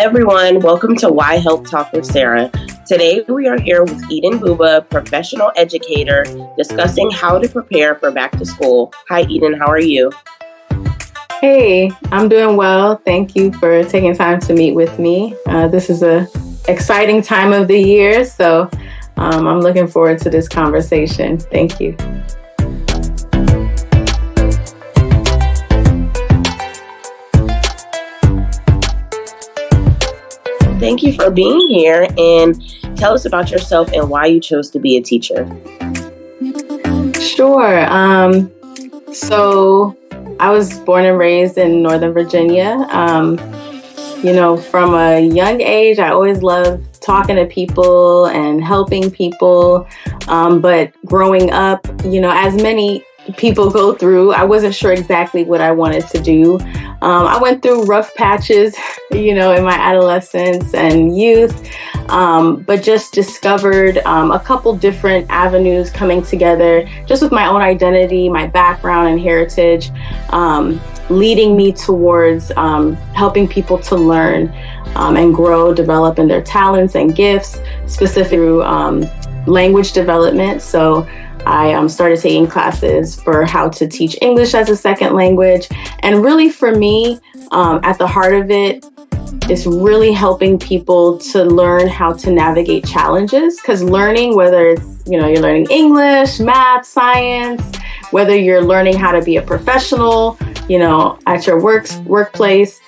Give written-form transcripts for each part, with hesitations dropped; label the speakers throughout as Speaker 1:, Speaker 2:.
Speaker 1: Hi, everyone. Welcome to YHELPtalk with Sarah. Today, we are here with Buba, professional educator, discussing how to prepare for back to school. Hi, Eden. How are you?
Speaker 2: Hey, I'm doing well. Thank you for taking time to meet with me. This is an exciting time of the year, so I'm looking forward to this conversation. Thank you.
Speaker 1: Thank you for being here, and tell us about yourself and why you chose to be a teacher.
Speaker 2: Sure. So I was born and raised in Northern Virginia. From a young age, I always loved talking to people and helping people. But growing up, as many people go through, I wasn't sure exactly what I wanted to do. I went through rough patches, in my adolescence and youth, but just discovered a couple different avenues coming together, just with my own identity, my background and heritage, leading me towards helping people to learn and grow, develop in their talents and gifts, specifically through language development. So I started taking classes for how to teach English as a second language. And really for me, at the heart of it, is really helping people to learn how to navigate challenges. Because learning, whether it's, you're learning English, math, science, whether you're learning how to be a professional, at your workplace,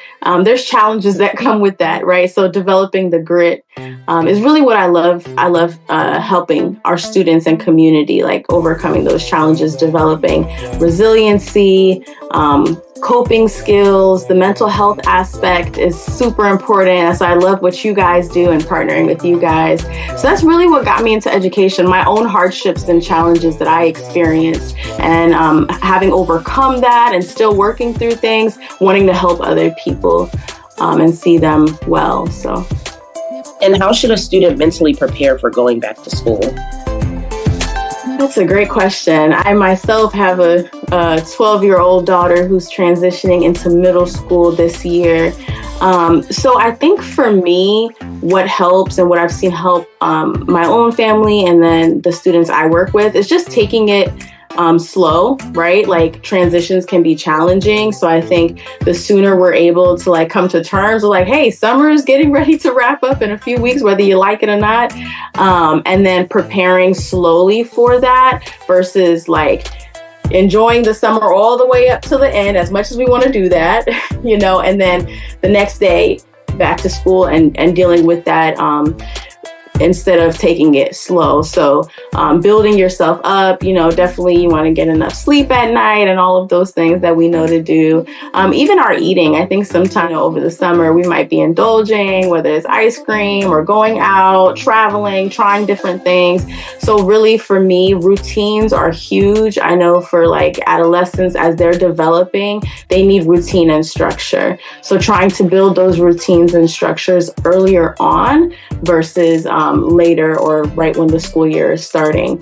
Speaker 2: there's challenges that come with that, right? So developing the grit is really what I love. I love helping our students and community, like overcoming those challenges, developing resiliency, coping skills. The mental health aspect is super important. So I love what you guys do and partnering with you guys. So that's really what got me into education, my own hardships and challenges that I experienced, and having overcome that and still working through things, wanting to help other people and see them well. So.
Speaker 1: And how should a student mentally prepare for going back to school?
Speaker 2: That's a great question. I myself have a 12-year-old daughter who's transitioning into middle school this year. So I think for me, what helps and what I've seen help my own family and then the students I work with is just taking it slow, right? Like transitions can be challenging. So I think the sooner we're able to come to terms with hey, summer is getting ready to wrap up in a few weeks, whether you like it or not. And then preparing slowly for that versus enjoying the summer all the way up to the end, as much as we want to do that, and then the next day back to school and dealing with that, instead of taking it slow. So building yourself up, definitely you want to get enough sleep at night and all of those things that we know to do. Even our eating, I think sometime over the summer, we might be indulging, whether it's ice cream or going out, traveling, trying different things. So really for me, routines are huge. I know for adolescents, as they're developing, they need routine and structure. So trying to build those routines and structures earlier on versus later or right when the school year is starting.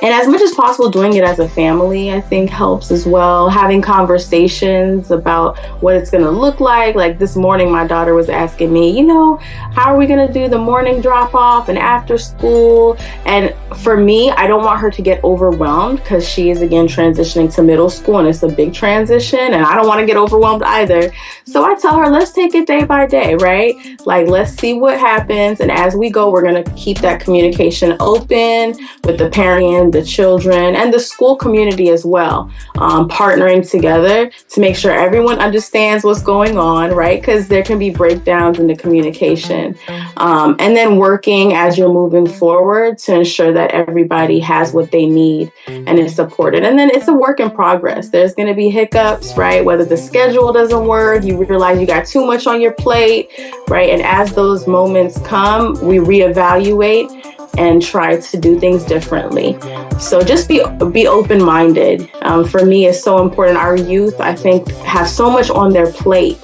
Speaker 2: And as much as possible, doing it as a family, I think helps as well. Having conversations about what it's going to look like. Like this morning, my daughter was asking me, how are we going to do the morning drop off and after school? And for me, I don't want her to get overwhelmed because she is, again, transitioning to middle school and it's a big transition and I don't want to get overwhelmed either. So I tell her, let's take it day by day, right? Let's see what happens. And as we go, we're going to keep that communication open with the parent, the children, and the school community as well, partnering together to make sure everyone understands what's going on, right? Because there can be breakdowns in the communication. And then working as you're moving forward to ensure that everybody has what they need and is supported. And then it's a work in progress. There's going to be hiccups, right? Whether the schedule doesn't work, you realize you got too much on your plate, right? And as those moments come, we reevaluate and try to do things differently. So just be open-minded. For me, it's so important. Our youth, I think, have so much on their plate,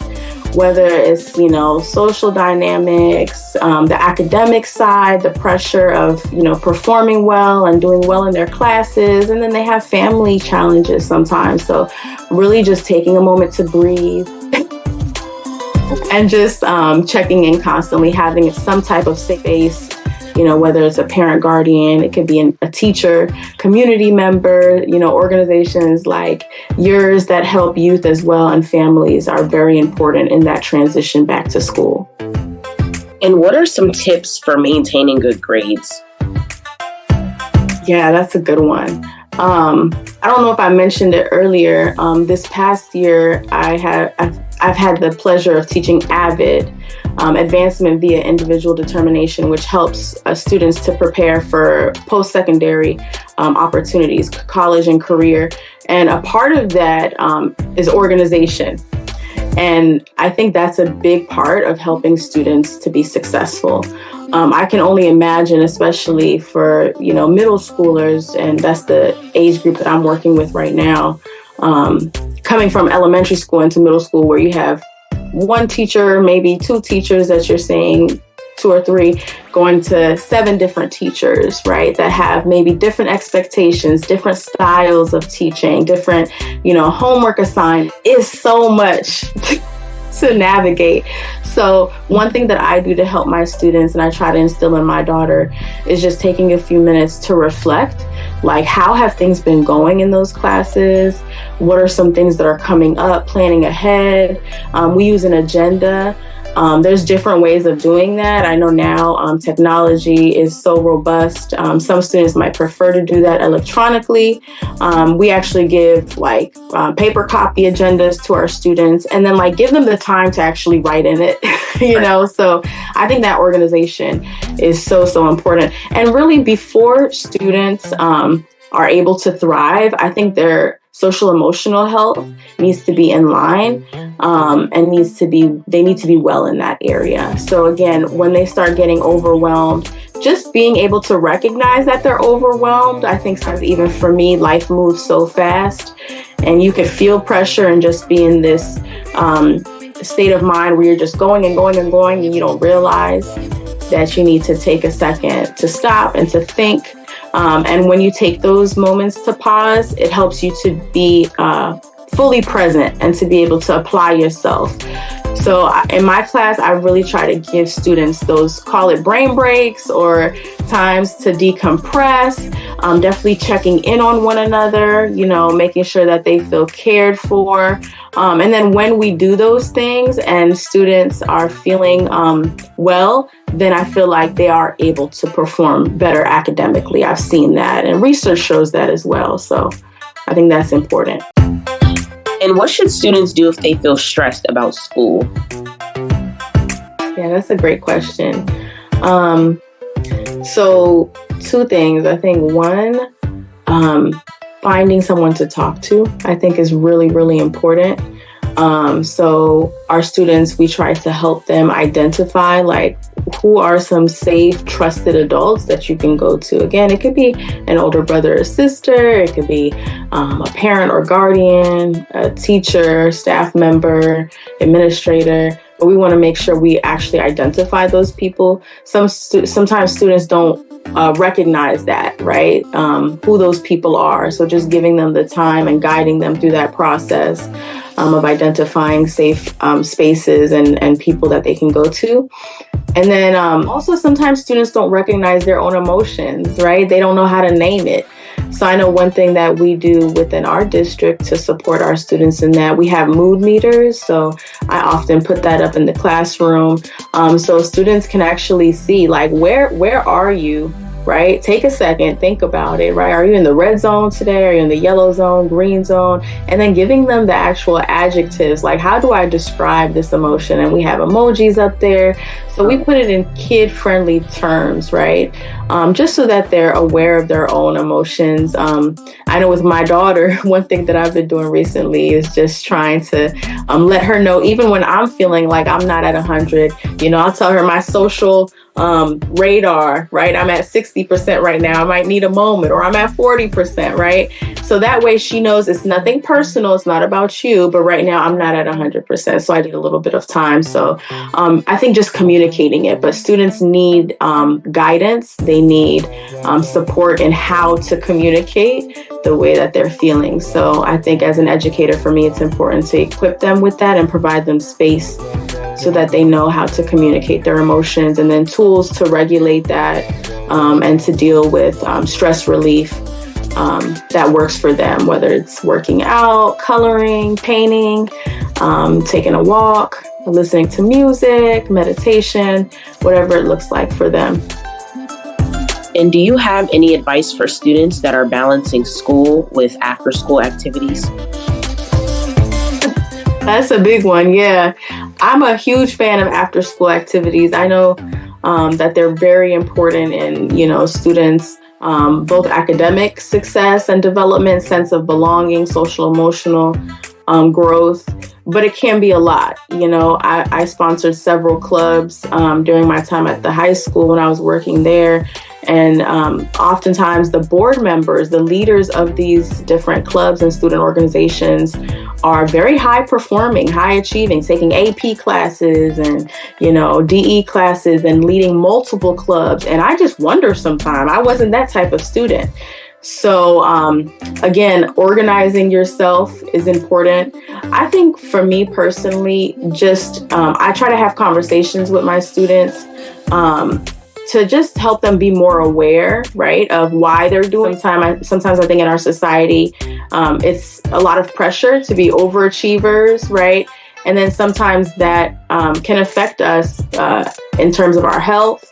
Speaker 2: whether it's, social dynamics, the academic side, the pressure of, performing well and doing well in their classes. And then they have family challenges sometimes. So really just taking a moment to breathe and just checking in constantly, having some type of space, whether it's a parent guardian, it could be a teacher, community member, organizations like yours that help youth as well and families are very important in that transition back to school.
Speaker 1: And what are some tips for maintaining good grades?
Speaker 2: Yeah, that's a good one. I don't know if I mentioned it earlier. This past year, I've had the pleasure of teaching AVID, Advancement via Individual Determination, which helps students to prepare for post-secondary opportunities, college and career. And a part of that is organization. And I think that's a big part of helping students to be successful. I can only imagine, especially for, middle schoolers, and that's the age group that I'm working with right now, coming from elementary school into middle school where you have one teacher, maybe two teachers that you're seeing, 2 or 3, going to 7 different teachers, right, that have maybe different expectations, different styles of teaching, different, homework assigned. Is so much to navigate. So one thing that I do to help my students, and I try to instill in my daughter, is just taking a few minutes to reflect, like how have things been going in those classes? What are some things that are coming up, planning ahead? We use an agenda. There's different ways of doing that. I know now technology is so robust. Some students might prefer to do that electronically. We actually give paper copy agendas to our students and then give them the time to actually write in it, So I think that organization is so, so important. And really before students are able to thrive, I think their social emotional health needs to be in line and they need to be well in that area. So again, when they start getting overwhelmed, just being able to recognize that they're overwhelmed. I think sometimes even for me, life moves so fast and you could feel pressure and just be in this state of mind where you're just going and going and going and you don't realize that you need to take a second to stop and to think. And when you take those moments to pause, it helps you to be fully present and to be able to apply yourself. So in my class, I really try to give students those, call it brain breaks or times to decompress, definitely checking in on one another, making sure that they feel cared for. And then when we do those things and students are feeling well, then I feel like they are able to perform better academically. I've seen that and research shows that as well. So I think that's important.
Speaker 1: And what should students do if they feel stressed about school?
Speaker 2: Yeah, that's a great question. So 2 things. I think one, finding someone to talk to, I think is really, really important. So our students, we try to help them identify who are some safe, trusted adults that you can go to. Again, it could be an older brother or sister. It could be a parent or guardian, a teacher, staff member, administrator. But we want to make sure we actually identify those people. Sometimes students don't recognize that, right? Who those people are. So just giving them the time and guiding them through that process of identifying safe spaces and people that they can go to. And then also sometimes students don't recognize their own emotions, right? They don't know how to name it. So I know one thing that we do within our district to support our students in that we have mood meters. So I often put that up in the classroom so students can actually see where are you, right? Take a second, think about it, right? Are you in the red zone today? Are you in the yellow zone, green zone? And then giving them the actual adjectives, how do I describe this emotion? And we have emojis up there. So we put it in kid-friendly terms, right? Just so that they're aware of their own emotions. I know with my daughter, one thing that I've been doing recently is just trying to let her know, even when I'm feeling like I'm not at 100, I'll tell her my social radar, right? I'm at 60% right now. I might need a moment, or I'm at 40%, right? So that way she knows it's nothing personal. It's not about you, but right now I'm not at 100%. So I need a little bit of time. So I think just communicating it, but students need guidance. They need support in how to communicate the way that they're feeling. So I think as an educator, for me, it's important to equip them with that and provide them space so that they know how to communicate their emotions, and then tools to regulate that and to deal with stress relief that works for them, whether it's working out, coloring, painting, taking a walk, listening to music, meditation, whatever it looks like for them.
Speaker 1: And do you have any advice for students that are balancing school with after-school activities?
Speaker 2: That's a big one, yeah. I'm a huge fan of after-school activities. I know that they're very important in, students' both academic success and development, sense of belonging, social, emotional growth, but it can be a lot. I sponsored several clubs during my time at the high school when I was working there. And oftentimes the board members, the leaders of these different clubs and student organizations are very high performing, high achieving, taking AP classes and, DE classes and leading multiple clubs. And I just wonder sometimes, I wasn't that type of student. So again, organizing yourself is important. I think for me personally, just I try to have conversations with my students to just help them be more aware, right, of why they're doing. Sometimes I think in our society, it's a lot of pressure to be overachievers, right? And then sometimes that can affect us in terms of our health,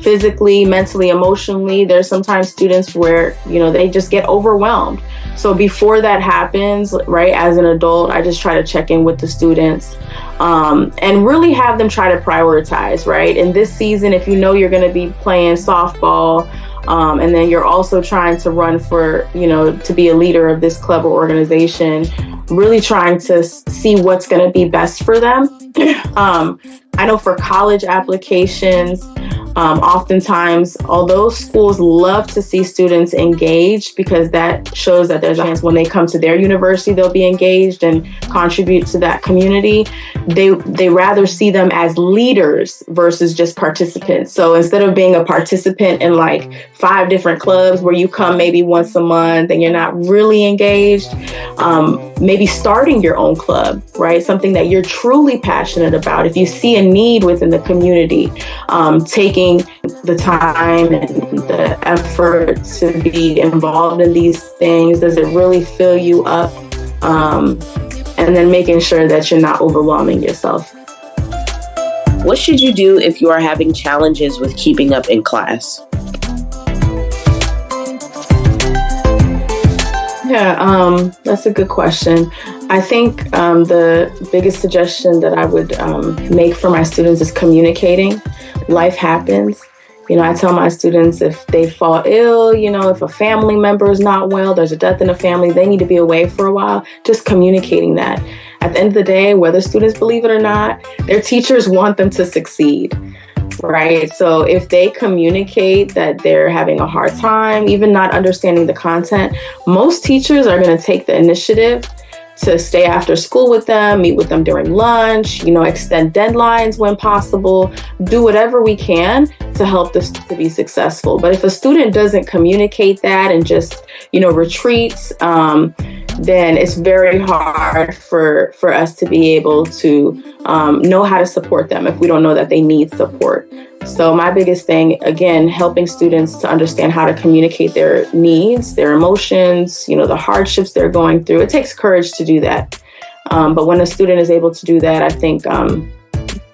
Speaker 2: physically, mentally, emotionally. There's sometimes students where, they just get overwhelmed. So before that happens, right, as an adult, I just try to check in with the students and really have them try to prioritize, right? In this season, if you're going to be playing softball and then you're also trying to run for, to be a leader of this club or organization, really trying to see what's going to be best for them. I know for college applications, oftentimes, although schools love to see students engaged because that shows that there's a chance when they come to their university, they'll be engaged and contribute to that community. They rather see them as leaders versus just participants. So instead of being a participant in like 5 different clubs where you come maybe once a month and you're not really engaged, maybe starting your own club, right? Something that you're truly passionate about. If you see a need within the community, taking the time and the effort to be involved in these things, does it really fill you up? And then making sure that you're not overwhelming yourself.
Speaker 1: What should you do if you are having challenges with keeping up in class?
Speaker 2: Yeah, that's a good question. I think the biggest suggestion that I would make for my students is communicating. Life happens. I tell my students if they fall ill, if a family member is not well, there's a death in the family, they need to be away for a while, just communicating that. At the end of the day, whether students believe it or not, their teachers want them to succeed. Right. So if they communicate that they're having a hard time, even not understanding the content, most teachers are going to take the initiative to stay after school with them, meet with them during lunch, extend deadlines when possible, do whatever we can to help this to be successful. But if a student doesn't communicate that and just, retreats, then it's very hard for us to be able to know how to support them if we don't know that they need support. So my biggest thing, again, helping students to understand how to communicate their needs, their emotions, the hardships they're going through. It takes courage to do that. But when a student is able to do that, I think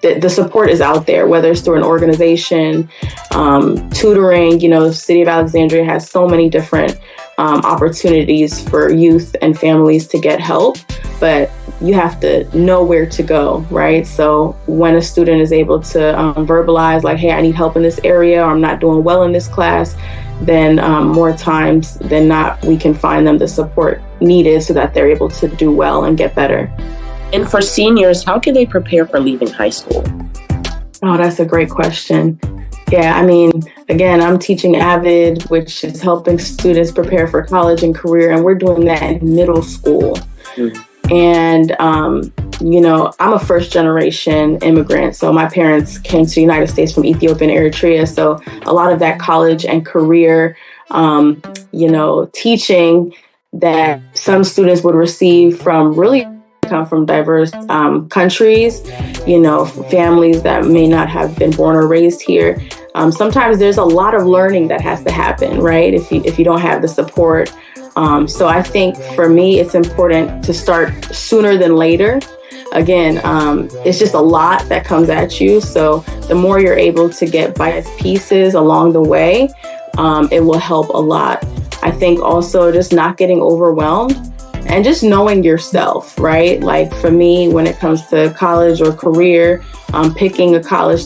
Speaker 2: the support is out there, whether it's through an organization, tutoring. The City of Alexandria has so many different opportunities for youth and families to get help, but you have to know where to go, right? So when a student is able to verbalize like, hey, I need help in this area, or I'm not doing well in this class, then more times than not, we can find them the support needed so that they're able to do well and get better.
Speaker 1: And for seniors, how can they prepare for leaving high school?
Speaker 2: Oh, that's a great question. Yeah, again, I'm teaching AVID, which is helping students prepare for college and career, and we're doing that in middle school. Mm-hmm. And, I'm a first generation immigrant. So my parents came to the United States from Ethiopia and Eritrea. So a lot of that college and career, teaching that some students would receive from really come from diverse countries, families that may not have been born or raised here. Sometimes there's a lot of learning that has to happen, right? If you don't have the support. So I think for me, it's important to start sooner than later. Again, it's just a lot that comes at you. So the more you're able to get bite pieces along the way, it will help a lot. I think also just not getting overwhelmed and just knowing yourself, right? Like for me, when it comes to college or career, picking a college,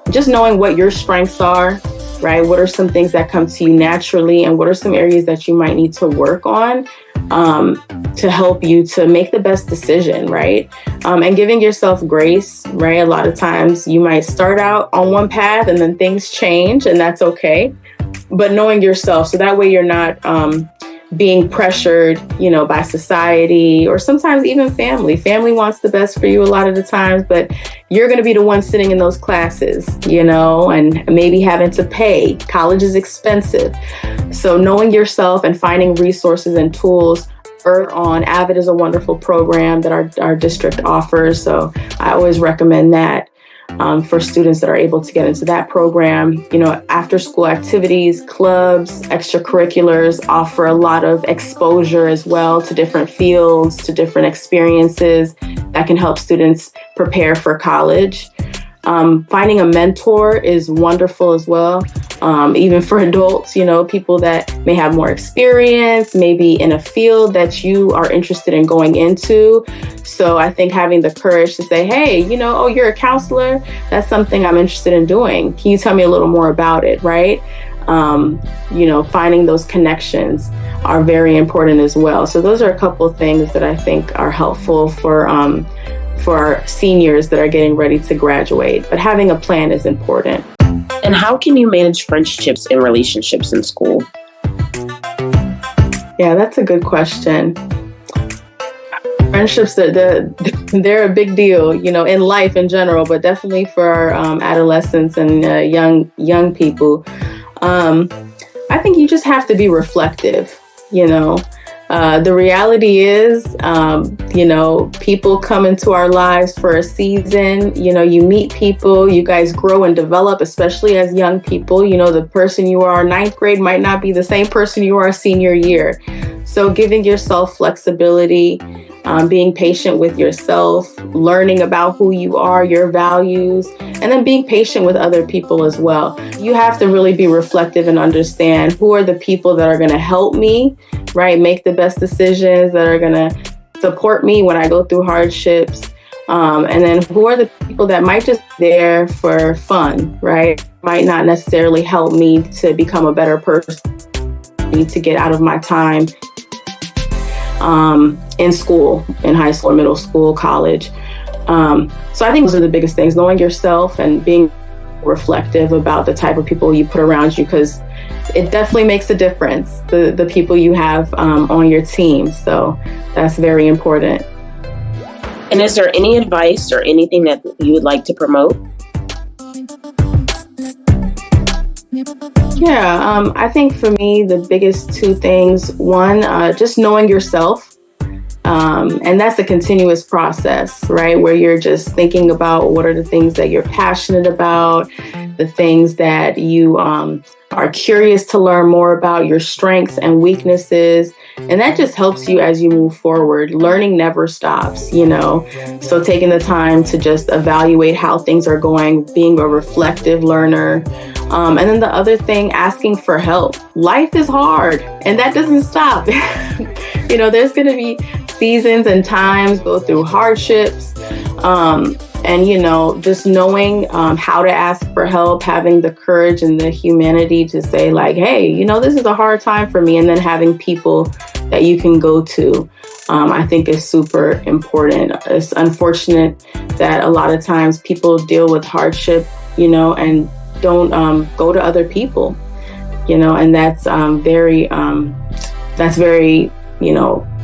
Speaker 2: just knowing what your strengths are, right? What are some things that come to you naturally, and what are some areas that you might need to work on to help you to make the best decision, right? And giving yourself grace, right? A lot of times you might start out on one path and then things change, and that's okay. But knowing yourself, so that way you're not being pressured, by society or sometimes even family. Family wants the best for you a lot of the times, but you're going to be the one sitting in those classes, and maybe having to pay. College is expensive. So knowing yourself and finding resources and tools. On Avid is a wonderful program that our district offers. So I always recommend that. For students that are able to get into that program. After school activities, clubs, extracurriculars offer a lot of exposure as well to different fields, to different experiences that can help students prepare for college. Finding a mentor is wonderful as well. Even for adults, people that may have more experience, maybe in a field that you are interested in going into. So I think having the courage to say, hey, you're a counselor. That's something I'm interested in doing. Can you tell me a little more about it, right? Finding those connections are very important as well. So those are a couple of things that I think are helpful for our seniors that are getting ready to graduate. But having a plan is important.
Speaker 1: And how can you manage friendships and relationships in school?
Speaker 2: Yeah, that's a good question. Friendships, they're a big deal, in life in general, but definitely for our adolescents and young people. I think you just have to be reflective, The reality is, people come into our lives for a season. You meet people, you guys grow and develop, especially as young people. The person you are ninth grade might not be the same person you are senior year. So giving yourself flexibility, being patient with yourself, learning about who you are, your values, and then being patient with other people as well. You have to really be reflective and understand who are the people that are going to help me, right? Make the best decisions, that are going to support me when I go through hardships. And then who are the people that might just be there for fun, right? Might not necessarily help me to become a better person, to get out of my time in school, in high school, middle school, college. So I think those are the biggest things, knowing yourself and being reflective about the type of people you put around you, because it definitely makes a difference, the people you have on your team. So that's very important.
Speaker 1: And is there any advice or anything that you would like to promote?
Speaker 2: Yeah, I think for me, the biggest two things, one, just knowing yourself. And that's a continuous process, right? Where you're just thinking about what are the things that you're passionate about, the things that you are curious to learn more about, your strengths and weaknesses. And that just helps you as you move forward. Learning never stops, So taking the time to just evaluate how things are going, being a reflective learner. And then the other thing, asking for help. Life is hard, and that doesn't stop. There's going to be seasons and times, go through hardships. And, just knowing how to ask for help, having the courage and the humanity to say like, hey, this is a hard time for me. And then having people that you can go to, I think is super important. It's unfortunate that a lot of times people deal with hardship, and don't go to other people, and that's very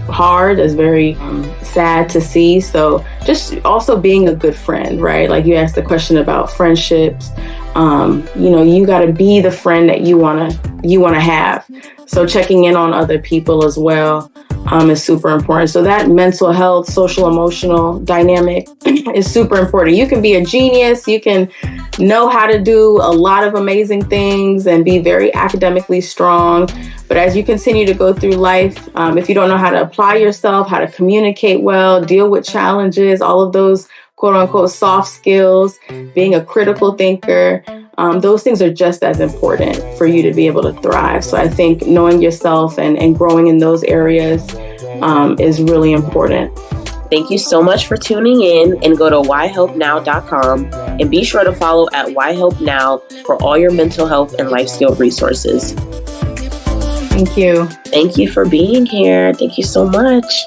Speaker 2: hard. It's very sad to see. So just also being a good friend, right? Like you asked the question about friendships. You got to be the friend that you want to have. So checking in on other people as well. is super important. So that mental health, social, emotional dynamic is super important. You can be a genius. You can know how to do a lot of amazing things and be very academically strong. But as you continue to go through life, if you don't know how to apply yourself, how to communicate well, deal with challenges, all of those quote unquote soft skills, being a critical thinker, those things are just as important for you to be able to thrive. So I think knowing yourself and growing in those areas is really important.
Speaker 1: Thank you so much for tuning in, and go to yhelpnow.com and be sure to follow at YHELPNow for all your mental health and life skill resources.
Speaker 2: Thank you.
Speaker 1: Thank you for being here. Thank you so much.